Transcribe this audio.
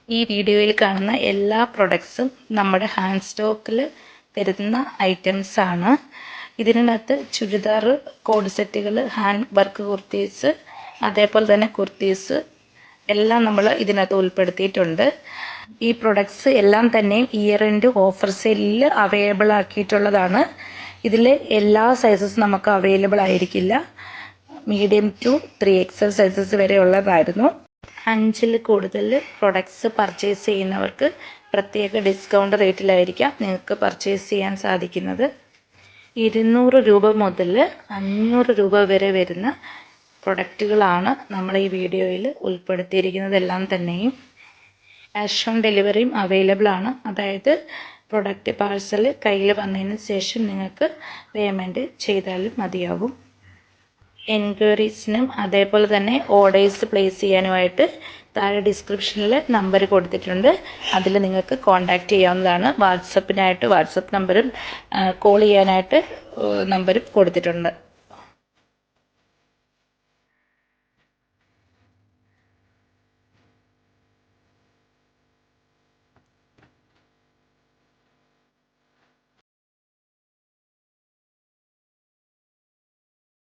ഈ വീഡിയോയിൽ കാണുന്ന എല്ലാ പ്രൊഡക്ട്സും നമ്മുടെ ഹാൻഡ് സ്റ്റോക്കിൽ തരുന്ന ഐറ്റംസ് ആണ്. ഇതിനകത്ത് ചുരിദാർ, കോഡ് സെറ്റുകൾ, ഹാൻഡ് വർക്ക് കുർത്തീസ്, അതേപോലെ തന്നെ കുർത്തീസ് എല്ലാം നമ്മൾ ഇതിനകത്ത് ഉൾപ്പെടുത്തിയിട്ടുണ്ട്. ഈ പ്രൊഡക്ട്സ് എല്ലാം തന്നെ ഇയർ എൻഡ് ഓഫർ സെല്ലിൽ അവൈലബിൾ ആക്കിയിട്ടുള്ളതാണ്. ഇതിൽ എല്ലാ സൈസസും നമുക്ക് അവൈലബിൾ ആയിരിക്കില്ല. മീഡിയം ടു 3XL സൈസസ് വരെ ഉള്ളതായിരുന്നു. 5ൽ കൂടുതൽ പ്രൊഡക്ട്സ് പർച്ചേസ് ചെയ്യുന്നവർക്ക് പ്രത്യേക ഡിസ്കൗണ്ട് റേറ്റിലായിരിക്കാം നിങ്ങൾക്ക് പർച്ചേസ് ചെയ്യാൻ സാധിക്കുന്നത്. 200 രൂപ മുതൽ 500 രൂപ വരെ വരുന്ന പ്രൊഡക്റ്റുകളാണ് നമ്മൾ ഈ വീഡിയോയിൽ ഉൾപ്പെടുത്തിയിരിക്കുന്നതെല്ലാം തന്നെയും. ക്യാഷ് ഓൺ ഡെലിവറിയും അവൈലബിൾ ആണ്. അതായത് പ്രൊഡക്റ്റ് പാഴ്സൽ കയ്യിൽ വന്നതിന് ശേഷം നിങ്ങൾക്ക് പേയ്മെൻറ്റ് ചെയ്താലും മതിയാകും. എൻക്വയറീസിനും അതേപോലെ തന്നെ ഓർഡേഴ്സ് പ്ലേസ് ചെയ്യാനുമായിട്ട് താഴെ ഡിസ്ക്രിപ്ഷനിൽ നമ്പർ കൊടുത്തിട്ടുണ്ട്. അതിൽ നിങ്ങൾക്ക് കോൺടാക്റ്റ് ചെയ്യാവുന്നതാണ്. വാട്സപ്പ് നമ്പറും കോൾ ചെയ്യാനായിട്ട് നമ്പറും കൊടുത്തിട്ടുണ്ട്.